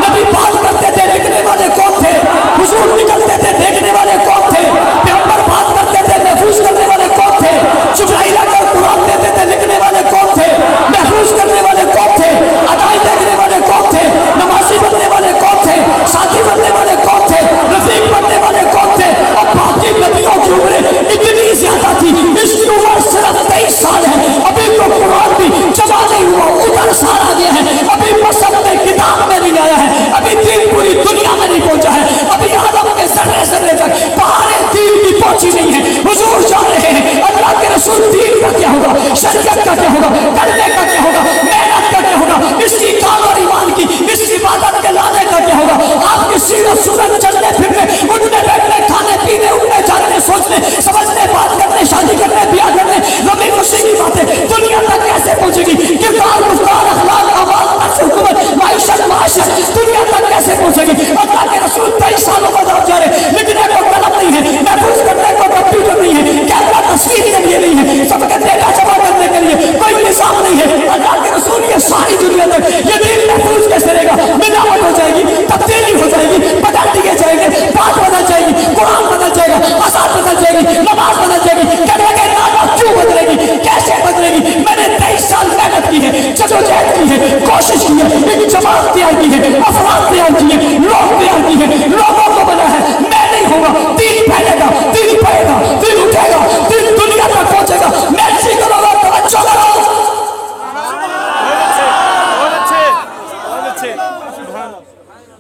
نبی بات کرتے تھے، لکھنے والے کون تھے؟ حضور نکلتے تھے، دیکھنے والے کون تھے؟ پیغمبر بات کرتے تھے، محفوظ کرنے والے کون تھے؟ جبرائیل آ کر قرآن دیتے تھے، لکھنے والے کون تھے؟ محفوظ کرنے والے کون تھے؟ ادائی دیکھنے والے کون تھے؟ نمازی بننے والے کون تھے؟ ساتھی بننے والے کون تھے؟ رفیق بننے والے کون تھے؟ اور باقی نبیوں کی عمریں اتنی زیادہ تھی، اس کی عمر صرف 23 سال ہے، ابھی تو قرآن بھی جمع نہیں ہوا، ادھر سال آ گیا ہے، ابھی مصحف میں کتاب میں نہیں آیا ہے، ابھی دین پوری دنیا میں نہیں پہنچا ہے، ابھی آدم کے ذرے ذرے تک پہاڑے دین بھی پہنچی نہیں ہے۔ حضور جا رہے ہیں، اللہ کے رسول دین کا کیا ہوگا، شریعت کا کیا ہوگا، کرنے کا کیا ہوگا، محنت کا کیا ہوگا، اس کی کام اور ایمان کی، اس عبادت کے لانے کا کیا ہوگا۔ آپ کی سیرت سنت چلنے پھرنے، اٹھنے بیٹھنے، کھانے پینے، اٹھنے جانے، سوچنے سمجھنے، بات کرنے، شادی کرنے، بیاہ کرنے، ربی خوشی کی باتیں دنیا تک کیسے پہنچے گی؟ کردار، گفتار، اخلاق، آواز، نفس، حکومت، معیشت، معاشرت دنیا تک کیسے پہنچے گی؟ اللہ کے رسول 23 سالوں بعد آپ جا رہے، لکھنے کو قلم نہیں ہے، محفوظ کرنے کو کمپیوٹر نہیں ہے، کیمرہ تصویر کے لیے نہیں ہے، سب کے ڈیٹا جمع کرنے کے لیے کوئی نظام نہیں ہے۔ اللہ کے رسول یہ ساری دنیا تک یہ دین محفوظ کیسے رہے گا؟ ملاوٹ ہو جائے گی، تبدیلی ہو جائے گی، بدل دیے جائیں گے، بات بدل جائے گی، قرآن بدل جائے گا، آزاد بدل جائے گی، نماز بدل جائے گی، کہنے لگے نانا کیوں بدلے گی، کیسے بدلے گی؟ میں نے 23 سال محنت کی ہے، جدوجہد کی ہے، کوشش کی ہے، ایک جماعت تیار کی ہے، افراد تیار کی ہے، لوگ تیار کی ہے، لوگوں کو بنا ہے، میں نہیں ہوگا، دین پھیلے گا، دین پڑے گا، دین اٹھے گا، دین دنیا تک پہنچے گا۔ محنت کرو گا، توجہ کرو۔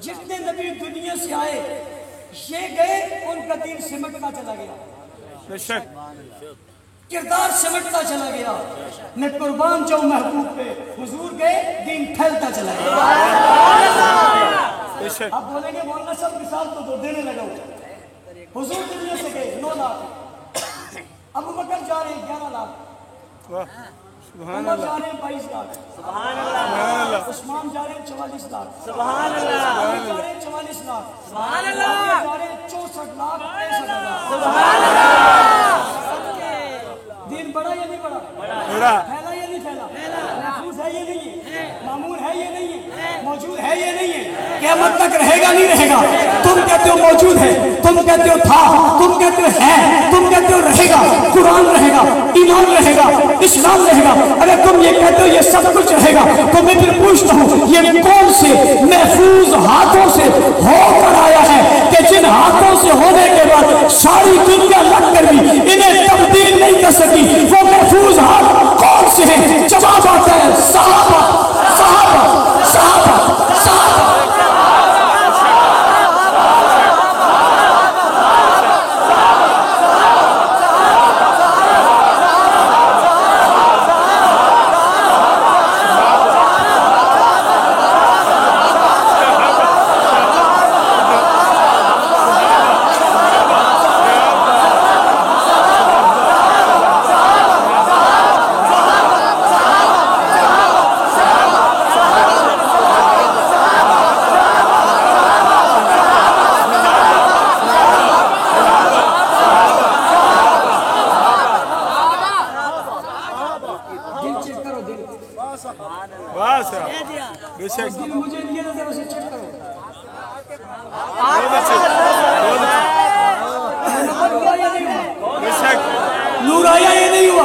جتنے نبی دنیا سے آئے یہ گئے، ان کا دین سمٹتا چلا گیا، کردار سمٹتا چلا گیا۔ میں قربان جاؤں محبوب پہ، حضور گئے، دین پھیلتا چلا گیا۔ آپ بولیں گے مولانا صاحب مثال تو دو دینے لگا ہوں۔ حضور دنیا سے گئے 9 لاکھ، ابو بکر جا رہے ہیں 11 لاکھ، عمر جا رہے ہیں 22 لاکھ، عثمان جا رہے ہیں 44 لاکھ، علی جا رہے ہیں 44 لاکھ، علی جا رہے ہیں 64 لاکھ، 63 لاکھ۔ دین بڑا یا نہیں بڑا؟ پھیلا یا نہیں پھیلا؟ محفوظ ہے یہ نہیں ہے؟ معمول ہے یہ نہیں ہے؟ موجود ہے یہ نہیں ہے؟ قیامت تک رہے گا نہیں رہے گا؟ تم کہتے ہو موجود ہے، تم کہتے ہو تھا، تم کہتے ہو ہے، تم کہتے ہو رہے گا، قرآن رہے گا، ایمان رہے گا، اسلام رہے گا۔ اگر تم یہ کہتے ہو یہ سب کچھ رہے گا تو میں پھر پوچھتا ہوں یہ کون سے محفوظ ہاتھوں سے ہو کر آیا ہے کہ جن ہاتھوں سے ہونے کے بعد ساری دنیا لگ کر بھی انہیں تبدیل نہیں کر سکی؟ وہ محفوظ ہاتھ کون سے ہیں؟ جواب آتا ہے صحابہ، صحابہ، صحابہ، صحابہ۔ مجھے یہ نظر اسے چیک کرو، نور آیا یہ نہیں ہوا،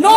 9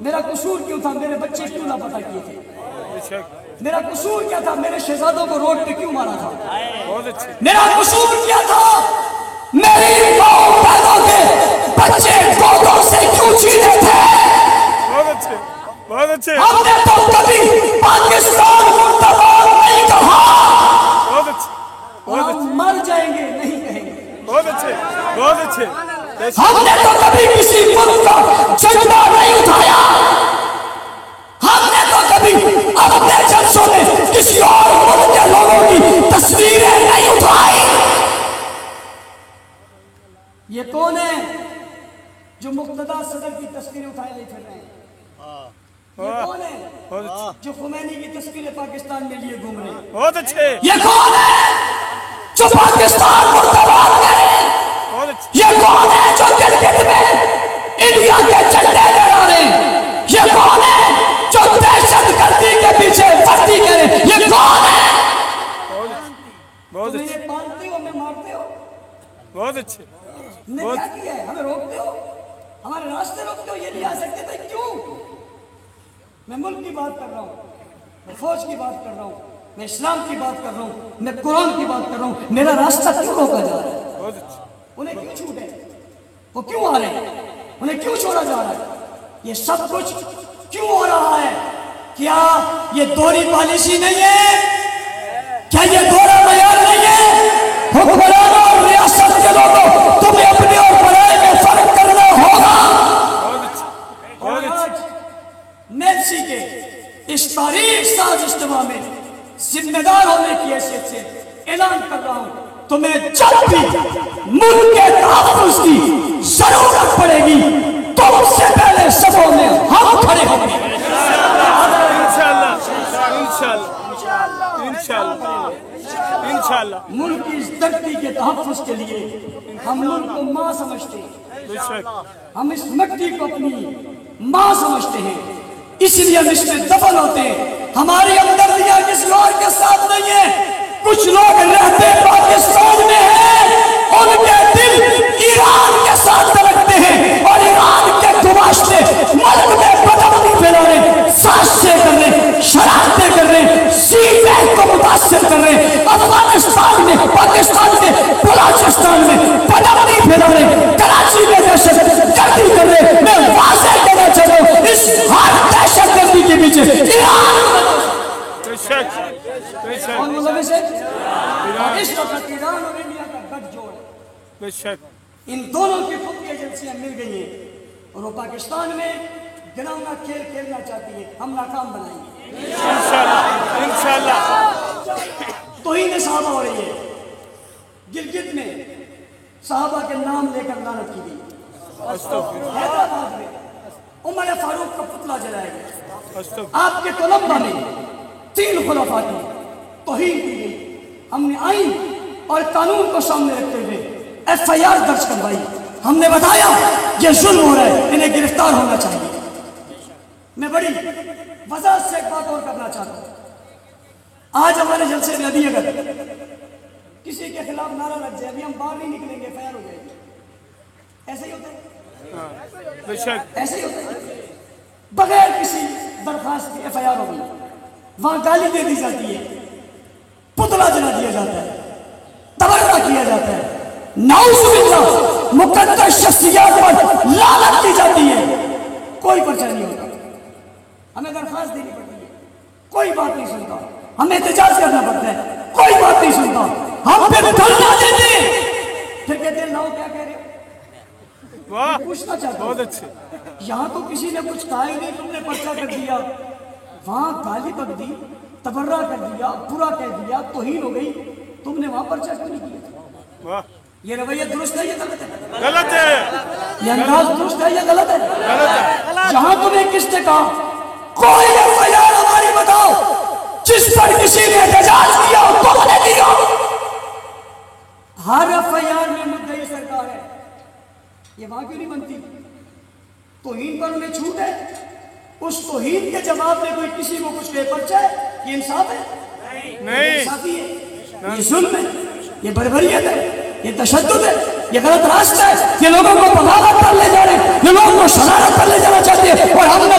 میرا قصور کیوں تھا؟ میرے بچے کیوں لاپتہ کیے تھے؟ بے شک میرا قصور کیا تھا؟ میرے شہزادوں کو روڈ پہ کیوں مارا تھا؟ بہت اچھے میرا قصور کیا تھا؟ میری ماں پیدا کے بچے گودوں سے کیوں چھینے تھے؟ بہت اچھے بہت اچھے ہم نے تو کبھی پاکستان مرتبہ نہیں کہا بہت اچھے اور ہم مر جائیں گے نہیں کہیں گے. بہت اچھے بہت اچھے بے شک ہم نے تو کبھی کسی ملک کا جھنڈا نہیں اٹھایا. ہم نے تو کبھی اپنے جلسوں میں کسی اور ملک کے لوگوں کی تصویریں نہیں اٹھائی. یہ کون ہے جو مقتدی صدر کی تصویریں اٹھائے لے پھر رہے ہیں؟ یہ کون ہے بہت اچھے جو خمینی کی تصویریں پاکستان میں لیے گھوم رہے ہیں؟ بہت اچھے یہ کون ہے جو پاکستان مردباد کرے؟ بہت اچھے یہ کون ہے جو گلگت میں انڈیا کے جھنڈے لہرا رہے ہیں؟ یہ کون ہے جو دہشت گردی کے پیچھے بھرتی کرے؟ یہ کون ہے؟ بہت تمہیں اچھے یہ پالتے ہو ہمیں مارتے ہو؟ بہت اچھے نے کیا کیا ہے؟ ہمیں روکتے ہو، ہمارے راستے روکتے ہو. یہ نہیں آ سکتے تھے کیوں؟ میں ملک کی بات کر رہا ہوں، میں فوج کی بات کر رہا ہوں، میں اسلام کی بات کر رہا ہوں، میں قرآن کی بات کر رہا ہوں. میرا راستہ کیوں روکا جا رہا ہے؟ بہت اچھے انہیں کیوں چھوٹے؟ وہ کیوں آ رہے ہیں؟ انہیں کیوں چھوڑا جا رہا ہے؟ یہ سب کچھ کیوں ہو رہا ہے؟ کیا یہ دوہری پالیسی نہیں ہے؟ کیا یہ دوہرا معیار نہیں ہے؟ حکمرانوں اور ریاست کے لوگوں تمہیں اپنے اور بڑائی میں فرق کرنا ہوگا. بہت اچھے بہت اچھے نیلسی کے اس تاریخ ساز اجتماع میں ذمہ دار ہونے کی حیثیت سے اعلان کر رہا ہوں، تمہیں جب بھی ملک کے تحفظ کی ضرورت پڑے گی تم سے پہلے صفوں میں ہم کھڑے ہوں گے. انشاءاللہ انشاءاللہ انشاءاللہ ملک کی اس دھرتی کے تحفظ کے لیے ہم ملک کو ماں سمجھتے ہیں، بے شک ہم اس مٹی کو اپنی ماں سمجھتے ہیں، اس لیے ہم اس میں دفن ہوتے ہیں. ہماری ہمدردیاں کسی اور کے ساتھ نہیں ہے. کچھ لوگ رہتے پاکستان میں ہیں، ان کے دل ایران کے ساتھ دھڑکتے ہیں اور ایران کے گماشتے ملک میں بدامنی پھیلا رہے، سازشیں کر رہے، شرارتیں کر رہے، سی بینک کو متاثر کر رہے، افغانستان میں، پاکستان میں، بلوچستان میں بدامنی پھیلا رہے، کراچی میں دہشت گردی کر رہے. میں واضح کہنا چاہتا ہوں اس ہر دہشت گردی کے پیچھے ایران بے شک بے شک اور ملوث ہے. اور اس وقت ایران اور انڈیا کا گٹھ جوڑ ہے. بے شک ان دونوں کی خود ایجنسیاں مل گئی ہیں اور وہ پاکستان میں گراؤنڈ کھیل کھیلنا چاہتی ہے. ہم ناکام بنائیں گے انشاءاللہ انشاءاللہ توہین صحابہ ہو رہی ہے. گلگت میں صحابہ کے نام لے کر لعنت کی گئی. حیدرآباد میں عمر فاروق کا پتلا جلایا گیا. آپ کے کولمبا میں 3 خلفاء کی توہین کی گئی. ہم نے آئین اور قانون کو سامنے رکھتے ہوئے FIR درج کروائی. ہم نے بتایا یہ ظلم ہو رہا ہے، انہیں گرفتار ہونا چاہیے. میں بڑی وضاحت سے ایک بات اور کرنا چاہتا ہوں. آج ہمارے جلسے میں ابھی اگر کسی کے خلاف نعرہ لگ جائے ابھی ہم باہر نہیں نکلیں گے، FIR ہو جائے گی. ایسے ہی ہوتا ہے، بے شک ایسے ہی ہوتا ہے. بغیر کسی درخواست کے FIR ہو گئی، وہاں گالی دے دی جاتی ہے، پتلا جلا دیا جاتا ہے، تبرہ کیا جاتا ہے، نعوذ باللہ مقدس شخصیات پر لعنت کی جاتی ہے. کوئی پرچہ نہیں ہوتا. ہمیں درخواست دینی پڑتی ہے، کوئی بات نہیں سنتا. ہمیں احتجاج کرنا پڑتا ہے، کوئی بات نہیں سنتا. ہم پھر دھرنا دیتے ہیں، پھر کہتے ہیں لاؤ کیا کہہ رہے ہو. واہ پوچھنا چاہتا ہوں بہت اچھے یہاں تو کسی نے کچھ کہا ہی نہیں، تم نے پرچہ کر دیا. وہاں گالی بک دی، تبرہ کر دیا، برا کہہ دیا، توہین ہو گئی، تم نے وہاں پرچہ کیوں نہیں کیا؟ واہ یہ رویہ درست ہے یا غلط ہے؟ غلط ہے یہ انداز درست ہے یا غلط ہے؟ غلط ہے جہاں تمہیں کس نے کہا کوئی FIR ہماری بتاؤ جس پر کسی نے احتجاج کیا ہو تم نے دیا. ہر FIR میں مدعی سرکار ہے. یہ وہاں کیوں نہیں بنتی؟ توہین پر انہیں چھوٹ ہے. اس توہین کے جواب میں کوئی کسی کو کچھ کہے پرچہ ہے، یہ انصاف ہے؟ نہیں انصافی ہے؟ یہ ظلم ہے، یہ بربریت ہے، یہ تشدد ہے، یہ غلط راستہ ہے. یہ لوگوں کو بغاوت پر لے جا رہے ہیں، یہ لوگوں کو شرارت پر لے جانا چاہتے ہیں اور ہم نے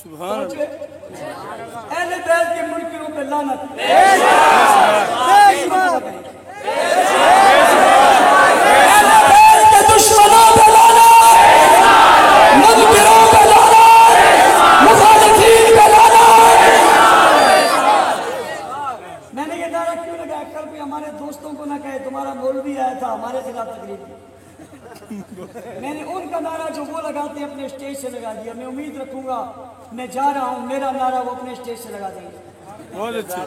اہل بیت کے منکروں پہ لعنت کے دشمنوں پہ لعنت منکروں پہ لعنت مخالفین پہ لعنت میں نے یہ نعرہ کیوں لگایا کل بھی ہمارے دوستوں کو نہ کہے تمہارا مولوی آیا تھا ہمارے خلاف تقریر کی میں نے ان کا نعرہ جو وہ لگاتے ہیں اپنے اسٹیج سے لگا دیا میں امید رکھوں گا میں جا رہا ہوں میرا نعرہ وہ اپنے اسٹیج سے لگا دیں گے بہت اچھے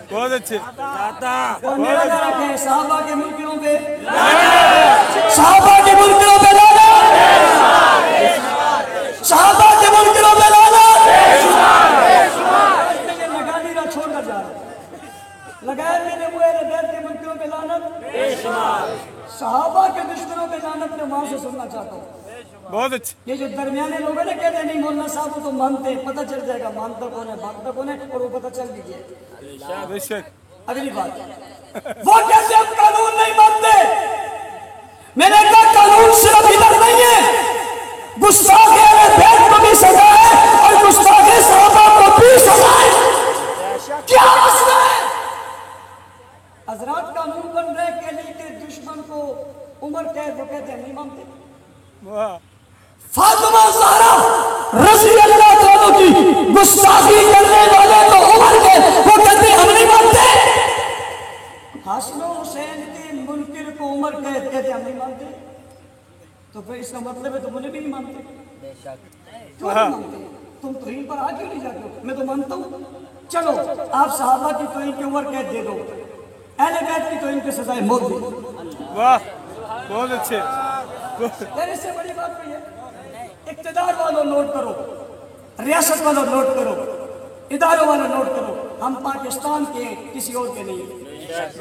بہت اچھے اور میرا نعرہ کیا ہے صحابہ کے منکروں پہ صحابہ کے منکروں پہ لعنت صحابہ کے منکروں پہ لعنت میں یہ لگا نہیں رہا چھوڑ کر جا رہا لگایا میں نے وہ اہل بیت کے منکروں پہ لعنت صحابہ کے دشمنوں پہ لعنت میں وہاں سے سننا چاہتا ہوں بہت اچھے یہ جو درمیانے لوگ ہیں نا کہتے ہیں نہیں مولانا صاحب وہ تو مانتے ہیں پتہ چل جائے گا مانتا کون ہے بانٹتا کون ہے اور وہ پتہ چل دیجیے بے شک اگلی بات وہ کہتے ہیں قانون نہیں مانتے میں نے کہا قانون صرف ادھر نہیں ہے گستاخ اہل بیت کو بھی سزا ہے اور گستاخ صحابہ کو بھی سزا ہے کیا مسئلہ ہے حضرات قانون بن رہے کہ علی کے دشمن کو عمر قید وہ کہتے ہیں نہیں مانتے واہ فاطمہ زہرا رضی اللہ عنہ کی گستاخی کرنے والے کو عمر کے وہ کہتے ہیں ہم نہیں مانتے حسن و حسین کے منکر کو عمر قید کہتے ہیں ہم نہیں مانتے تو پھر اس کا مطلب ہے تو مجھے بھی نہیں مانتے کیوں نہیں مانتے تم توہین پر آ کیوں نہیں جاتے ہو میں تو مانتا ہوں چلو آپ صحابہ کی توہین کی عمر قید دے دو اہل بیت کی توہین کی سزائے موت دے دو واہ بہت اچھے پھر اس سے بڑی بات کوئی ہے اقتدار والوں نوٹ کرو ریاست والوں نوٹ کرو اداروں والوں نوٹ کرو ہم پاکستان کے ہیں کسی اور کے نہیں ہیں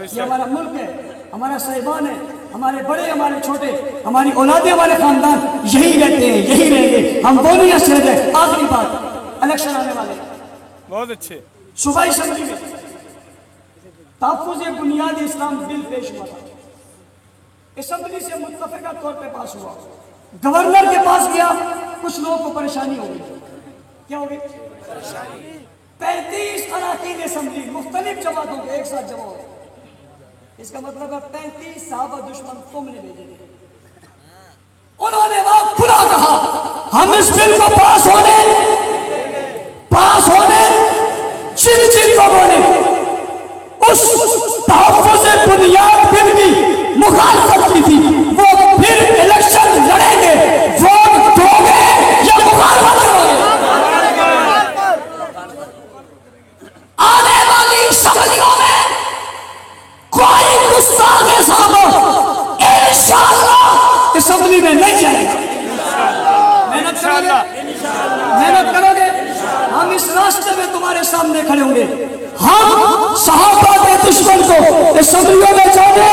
یہ ہمارا ملک ہے ہمارا صاحبان ہے ہمارے بڑے ہمارے چھوٹے ہماری اولادیں ہمارے خاندان یہی رہتے ہیں یہی رہیں گے ہم وہ نہیں ہنس رہے ہیں آخری بات الیکشن آنے والے بہت اچھے صوبائی اسمبلی میں تحفظ بنیاد اسلام بل پیش ہوا تھا اسمبلی سے متفقہ طور پہ پاس ہوا گورنر کے پاس گیا کچھ لوگوں کو پریشانی ہو گئی کیا ہو گئی 35 اراکین اسمبلی مختلف جماعتوں کے ایک ساتھ جمع ہو اس کا مطلب ہے 35 صحابہ دشمن تم نے بھیجے گے انہوں نے وہاں کھلا کہا ہم اس بل کو پاس ہونے جن جن لوگوں نے اس تحفظ بنیاد بل کی مخالفت کی تھی وہ پھر الیکشن لڑیں گے ووٹ دو گے یا مخالفت کرو گے آنے والی اسمبلیوں میں کوئی گستاخ صحابہ انشاءاللہ اسمبلی میں نہیں جائے گا محنت کرو گے ہم اس راستے میں تمہارے سامنے کھڑے ہوں گے ہم صحابہ کے دشمن کو اسمبلیوں میں جانے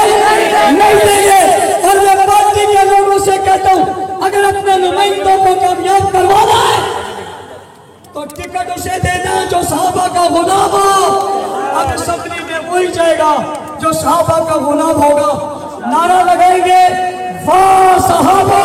نہیں دیں گے اور میں پارٹی کے لوگوں سے کہتا ہوں اگر اپنے نمائندوں کو کامیاب کروانا ہے تو ٹکٹ اسے دینا جو صحابہ کا غلام ہو اب اسمبلی میں وہی جائے گا جو صحابہ کا غلام ہوگا نعرہ لگائیں گے واہ صحابہ